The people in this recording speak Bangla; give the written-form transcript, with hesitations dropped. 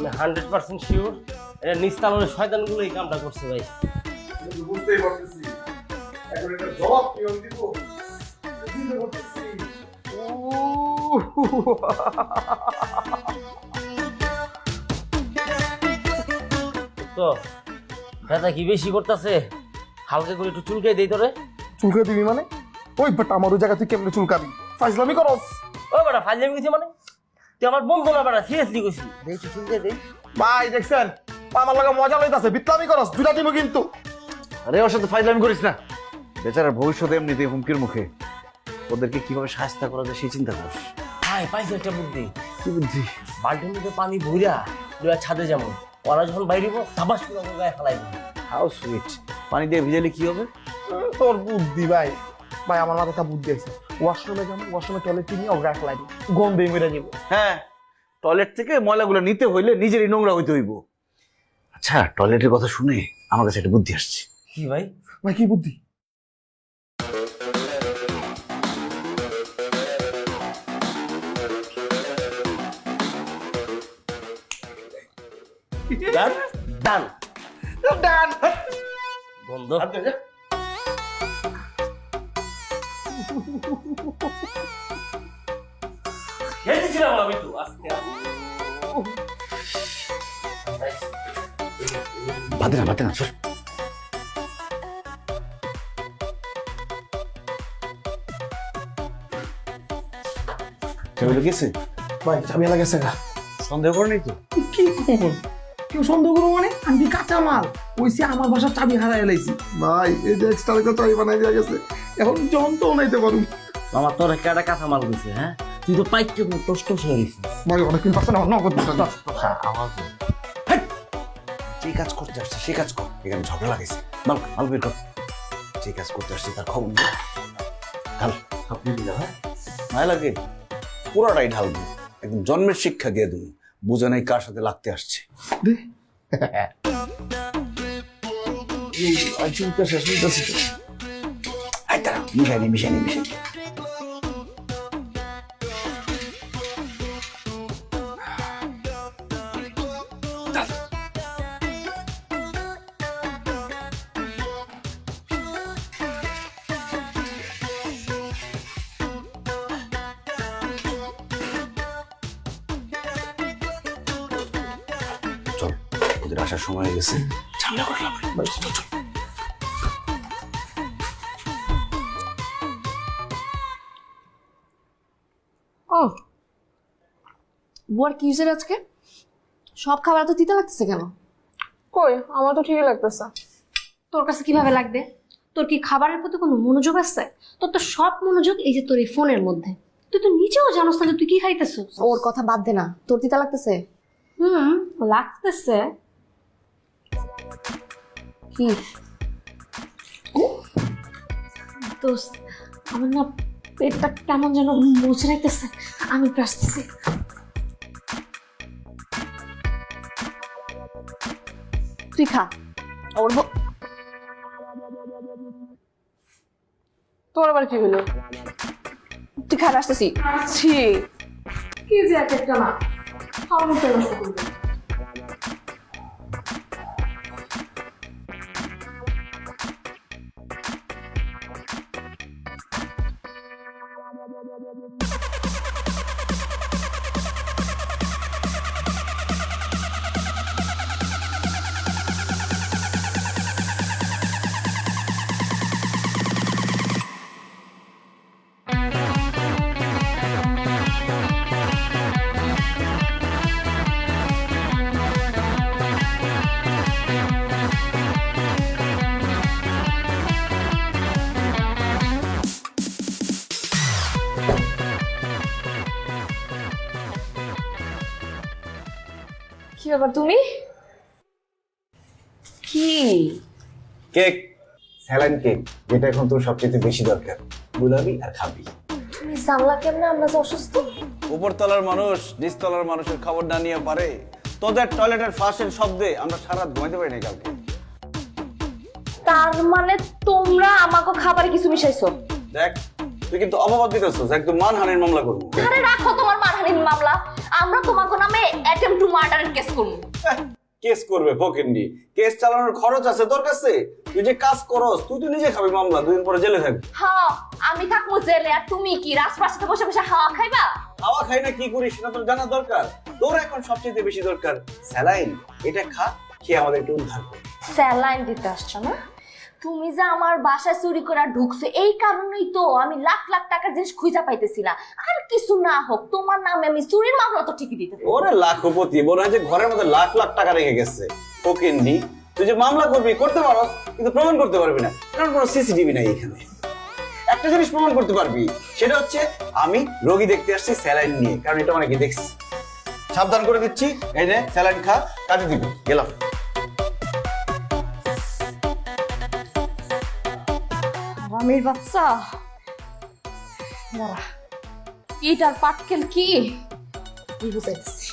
আমি 100% শিওর এটা নিস্তালনের শয়তানগুলো এই কামটা করছে ভাই। বুঝতেই পারতেছি এখন এটা জবাব কি আমি দিব বুঝতে পারতেছি। তো ব্যথা কি বেশি করতেছে? হালকা করে একটু চুলকে দেই তোরে। চুলকে দিবি মানে? ওই বাট আমার ওই জায়গা তুই কেমনে চুলকাবি? ফাইজলামি করস? ও বেটা ফাইজলামি কইছি মানে? তুই আমার বন্ধু না বেটা, সিরিয়াসলি কইছি। দেই একটু চুলকে দেই। ভাই দেখছেন আমার লাগা মজা লইতাছে, বিতলামি করস, দুটা দিমু কিন্তু। আরে ওর সাথে ফাইজলামি করিস না, বেচারার ভবিষ্যৎ এমনিতে হুমকির মুখে, ওদেরকে কিভাবে সাহায্য করা যায় সেই চিন্তা করিস। ভাই পাইছি একটা বুদ্ধি। কি বুদ্ধি? বালতির মধ্যে পানি ভইরা দুয়া ছাদে যাবো, ওরা যখন বাইরিব তাবাস করে ওর গায়ে ফেলাই দেবো। How sweet. পানি দিয়ে ভিজালে কি হবে? তোর বুদ্ধি ভাই। ভাই আমার মাথায় একটা বুদ্ধি আছে, ওয়াশরুমে যাবো, ওয়াশরুমে টয়লেট নিয়ে ওর গায়ে ফেলাই দিই, গন্ধে মেরে যাবো। হ্যাঁ, টয়লেট থেকে ময়লাগুলো নিতে হইলে নিজেরই নোংরা হইতে হইব। আচ্ছা, টয়লেটের কথা শুনে আমার কাছে একটা বুদ্ধি আসছে। কি ভাই? ভাই কি বুদ্ধি? ডান ডান ডান। বন্ধ। খেয়েছিলাম আমি তো আজকে। বাদে না সর। কেউ গেছে? ভাই ঝামেলা গেছে না? সন্দেহ করে নাই তো? কি কোন কেউ সন্দেহ করবো মানে? আমি কাঁচা মাল ওইসে আমার বাসার চাবি হারাই এলাইছি। ভাই এই যে এক্সট্রা চাবি বানাই দেওয়া গেছে, এখন যন্ত্র নাইতে পারুন। আমার তোর একটা কাঁচা মাল গেছে। হ্যাঁ তুই তো পাইতে টোস টোস হয়ে গেছিস। ভাই অনেকদিন পাচ্ছে না, নগদ আওয়াজ যে কাজ করতে আসছে সে কাজ কর, এখানে ঝগড়া লাগাইছে। মাল মাল বের কর। যে কাজ করতে আসছে তার খবর নেই। ঢাল, সব দিল। হ্যাঁ মায় লাগে পুরোটাই ঢালবো, একদম জন্মের শিক্ষা দিয়ে দেবো, বুঝে নাই কার সাথে লাগতে আসছে। মিশাইনি। চল, ওদের আসার সময় হয়ে গেছে, ঝামেলা করলাম। চল চল। ও বুয়ার কি হয়েছে আজকে? সব খাবার তো তিতা লাগতেছে কেন? কই, আমার তো ঠিকই লাগতেছে। তোর কাছে কিভাবে লাগবে? তোর কি খাবারের প্রতি কোনো মনোযোগ আছে? তোর তো সব মনোযোগ এই যে তোর এই ফোনের মধ্যে। তুই তো নিজেও জানোস না যে তুই কি খাইতেছিস। ওর কথা বাদ দে না, তোর তিতা লাগতেছে? লাগতেছে। কি দোস্ত, আমার না পেটটা কেমন যেন মুছে রাখতেছে, আমি একটু আসতেছি। তুই খা। ওর তোর আবার কি হলো? তুই খা, আসতেছি। ছি, কি যে একটা না খাওয়ার মতো নষ্ট করবে। কি ব্যাপার তুমি? কি কেক, স্যালাইন কেক, যেটা এখন তোর সবচেয়ে বেশি দরকার। গুলাবি আর খাবি। তুমি জানলা কেমনে আমরা যে অসুস্থ? উপরতলার মানুষ নিচতলার মানুষের খবর না নিয়ে পারে। তোদের টয়লেটের ফ্লাশের শব্দে আমরা সারা রাত ঘুমাইতে পারি না কালকে। তার মানে তোমরা আমাকে খাবারে কিছু মিশাইছো? দেখ, তুই কিন্তু অপবাদ দিতেছিস, একদম মানহানির মামলা করবো। আরে রাখো তোমার মারহানি জামিন মামলা আমরা তোমাকে নামে অ্যাটেম্প টু মার্ডারের কেস করব। কেস করবে ফকিন্ডি, কেস চালানোর খরচ আছে তোর কাছে? তুই যে কাজ করস তুই তো নিজে খাবি মামলা, 2 দিন পরে জেলে থাকবি। হ্যাঁ আমি থাকবো জেলে, আর তুমি কি রাজপ্রাসাদে বসে বসে হাওয়া খাইবা? খাওয়া খাই না কি করিস সেটা তোর জানা দরকার। তোর এখন সবচেয়ে বেশি দরকার স্যালাইন। এটা খা, খেয়ে আমাদের একটু উদ্ধার কর। স্যালাইন দিতে আসছো না? তুমি যে আমার বাসায় চুরি করে ঢুকছো এই কারণেই তো আমি লাখ লাখ টাকার জিনিস খুঁজে পাইতেছি না। আর কিছু না হোক তোমার নামে আমি চুরির মামলা তো ঠিকই দিতে পারি। ওরে লাখপতি, মনে হয় যে ঘরের মধ্যে লাখ লাখ টাকা রেখে গেছে। ফকিন্ডি, তুই যে মামলা করবি করতে পারস, কিন্তু প্রমাণ করতে পারবি না, কারণ কোনো সিসিটিভি নাই এখানে। একটা জিনিস প্রমাণ করতে পারবি, সেটা হচ্ছে আমি রোগী দেখতে আসছি স্যালাইন নিয়ে, কারণ এটা অনেকে দেখছি। সাবধান করে দিচ্ছি, এই নে স্যালাইন খা, কাজে দিবি। গেলাম। আমির বাচ্চা মরা ইটার পাটকেল কি বুঝাইছি।